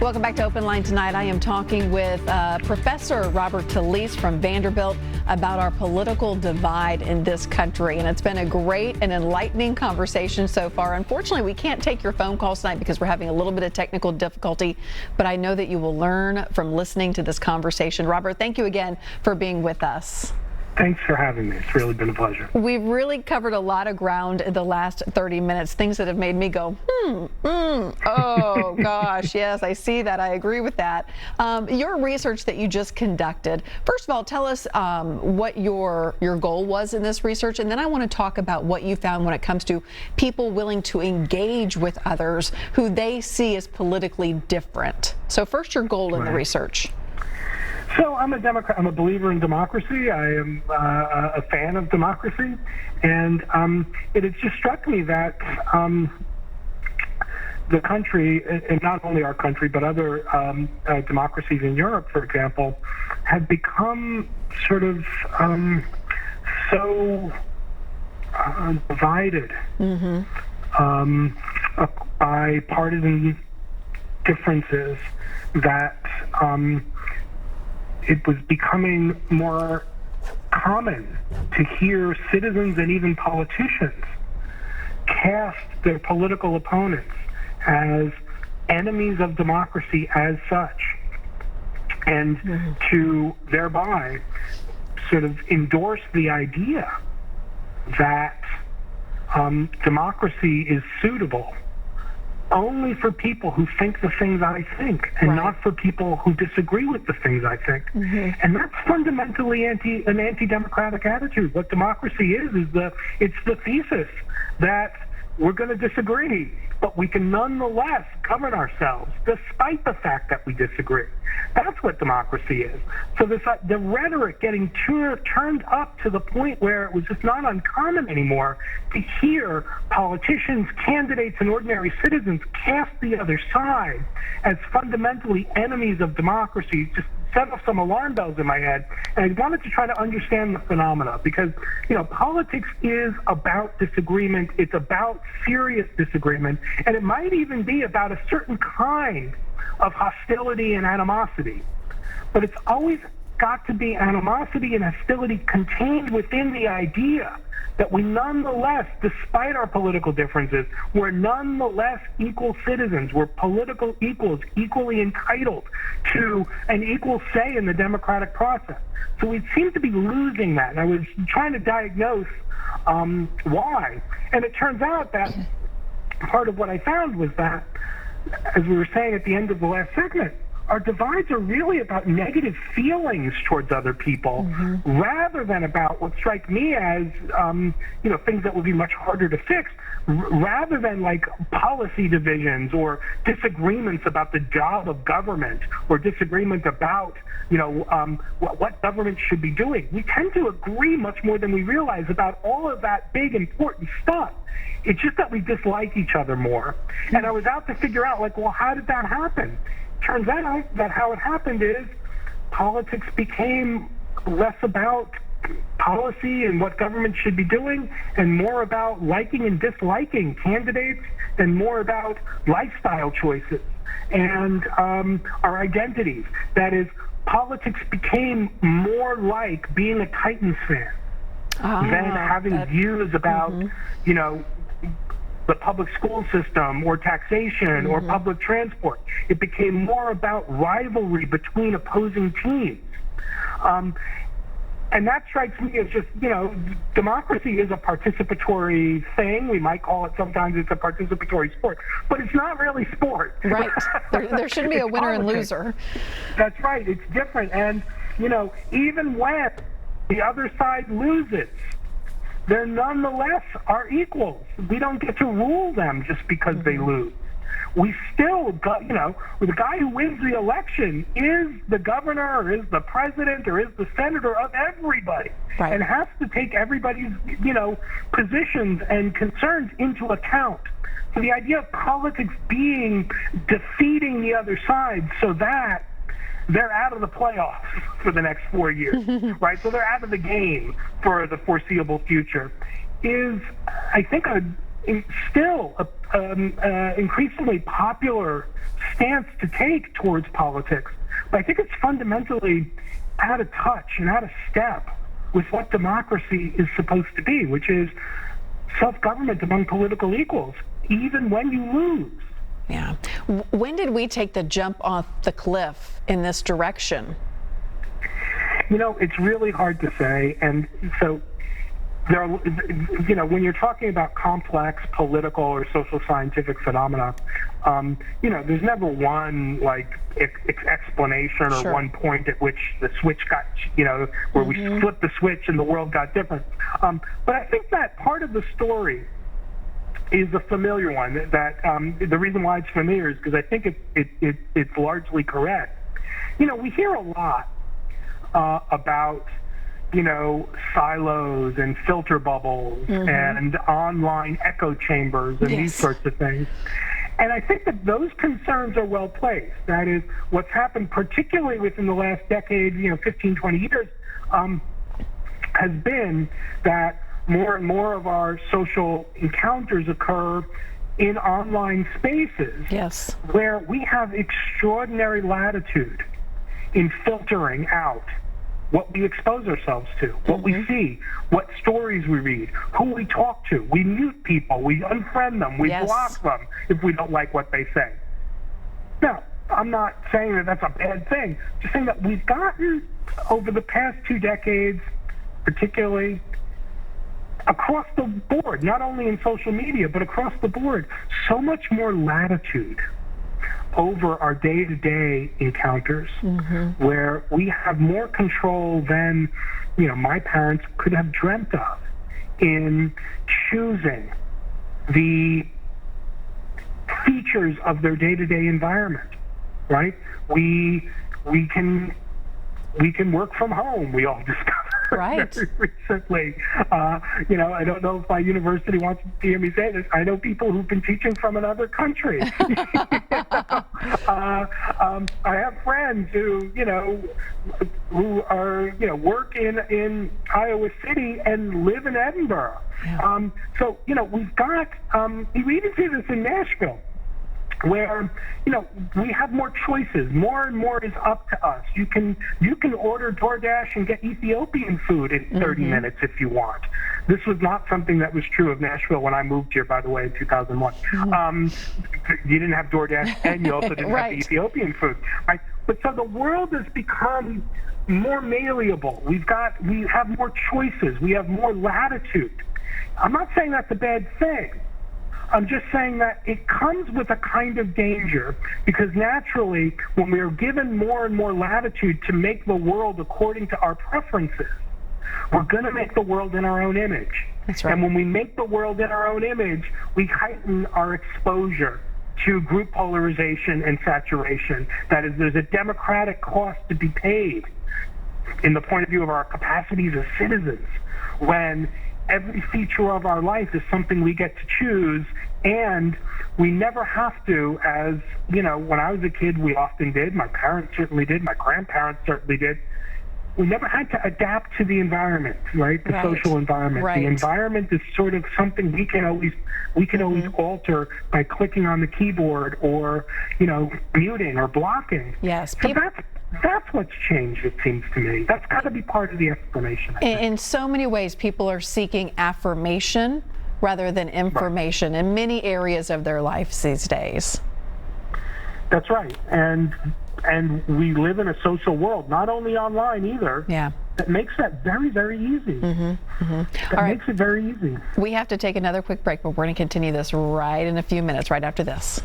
Welcome back to Open Line tonight. I am talking with Professor Robert Talisse from Vanderbilt about our political divide in this country. And it's been a great and enlightening conversation so far. Unfortunately, we can't take your phone calls tonight because we're having a little bit of technical difficulty, but I know that you will learn from listening to this conversation. Robert, thank you again for being with us. Thanks for having me. It's really been a pleasure. We've really covered a lot of ground in the last 30 minutes, things that have made me go, oh gosh, yes, I see that. I agree with that. Your research that you just conducted, first of all, tell us what your goal was in this research, and then I want to talk about what you found when it comes to people willing to engage with others who they see as politically different. So first, your goal in the research. So I'm a Democrat. I'm a believer in democracy. I am a fan of democracy, and it has just struck me that the country, and not only our country, but other democracies in Europe, for example, have become sort of so divided by partisan differences that it was becoming more common to hear citizens and even politicians cast their political opponents as enemies of democracy as such, and to thereby sort of endorse the idea that democracy is suitable only for people who think the things I think, and not for people who disagree with the things I think. And that's fundamentally an anti-democratic attitude. What democracy is it's the thesis that we're going to disagree, but we can nonetheless govern ourselves despite the fact that we disagree. That's what democracy is. So the rhetoric getting turned up to the point where it was just not uncommon anymore to hear politicians, candidates, and ordinary citizens cast the other side as fundamentally enemies of democracy just set off some alarm bells in my head. And I wanted to try to understand the phenomena because, politics is about disagreement. It's about serious disagreement. And it might even be about a certain kind of hostility and animosity. But it's always got to be animosity and hostility contained within the idea that we nonetheless, despite our political differences, we're nonetheless equal citizens. We're political equals, equally entitled to an equal say in the democratic process. So we seem to be losing that. And I was trying to diagnose why. And it turns out that part of what I found was that, as we were saying at the end of the last segment, our divides are really about negative feelings towards other people rather than about what strike me as, things that would be much harder to fix, rather than like policy divisions or disagreements about the job of government or disagreement about, what government should be doing. We tend to agree much more than we realize about all of that big, important stuff. It's just that we dislike each other more. And I was out to figure out, how did that happen? Turns out that how it happened is politics became less about policy and what government should be doing and more about liking and disliking candidates and more about lifestyle choices and our identities. That is, politics became more like being a Titans fan than having views about, the public school system or taxation or public transport. It became more about rivalry between opposing teams. And that strikes me as just, democracy is a participatory thing. We might call it sometimes it's a participatory sport, but it's not really sport. Right. There shouldn't be a winner and loser. That's right. It's different. And, even when the other side loses, they're nonetheless our equals. We don't get to rule them just because they lose. We still got, the guy who wins the election is the governor or is the president or is the senator of everybody and has to take everybody's, positions and concerns into account. So the idea of politics being defeating the other side so that they're out of the playoffs for the next 4 years, right? So they're out of the game for the foreseeable future is, I think, still increasingly popular stance to take towards politics. But I think it's fundamentally out of touch and out of step with what democracy is supposed to be, which is self-government among political equals, even when you lose. Yeah. When did we take the jump off the cliff in this direction? You know, it's really hard to say. And so there are, you know, when you're talking about complex political or social scientific phenomena, you know, there's never one like explanation or Sure. one point at which the switch got, you know, where we flipped the switch and the world got different. But I think that part of the story is a familiar one. That the reason why it's familiar is because I think it's largely correct. You know, we hear a lot about, you know, silos and filter bubbles and online echo chambers and these sorts of things. And I think that those concerns are well placed. That is, what's happened particularly within the last decade, you know, 15, 20 years, has been that more and more of our social encounters occur in online spaces where we have extraordinary latitude in filtering out what we expose ourselves to, what we see, what stories we read, who we talk to. We mute people, we unfriend them, we block them if we don't like what they say. Now, I'm not saying that that's a bad thing, just saying that we've gotten, over the past 2 decades, particularly, across the board, not only in social media, but across the board, so much more latitude over our day-to-day encounters, where we have more control than, you know, my parents could have dreamt of in choosing the features of their day-to-day environment, right? We can work from home, we all discovered very recently. You know, I don't know if my university wants to hear me say this. I know people who've been teaching from another country. I have friends who, you know, who are, you know, work in Iowa City and live in Edinburgh. So, you know, we've got, we even see this in Nashville, where, you know, we have more choices. More and more is up to us. You can order DoorDash and get Ethiopian food in 30 minutes if you want. This was not something that was true of Nashville when I moved here, by the way, in 2001. You didn't have DoorDash, and you also didn't have the Ethiopian food, right? But so the world has become more malleable. We have more choices. We have more latitude. I'm not saying that's a bad thing. I'm just saying that it comes with a kind of danger, because naturally, when we are given more and more latitude to make the world according to our preferences, we're going to make the world in our own image. That's right. And when we make the world in our own image, we heighten our exposure to group polarization and saturation. That is, there's a democratic cost to be paid in the point of view of our capacities as citizens, when every feature of our life is something we get to choose, and we never have to. As you know, when I was a kid, we often did. My parents certainly did. My grandparents certainly did. We never had to adapt to the environment, right? The social environment. The environment is sort of something we can always alter by clicking on the keyboard, or, you know, muting or blocking. Yes. So that's what's changed, it seems to me. That's got to be part of the explanation. In so many ways, people are seeking affirmation rather than information in many areas of their lives these days. That's right. And we live in a social world, not only online either. That makes that very, very easy. That makes it very easy. We have to take another quick break, but we're going to continue this right in a few minutes, right after this.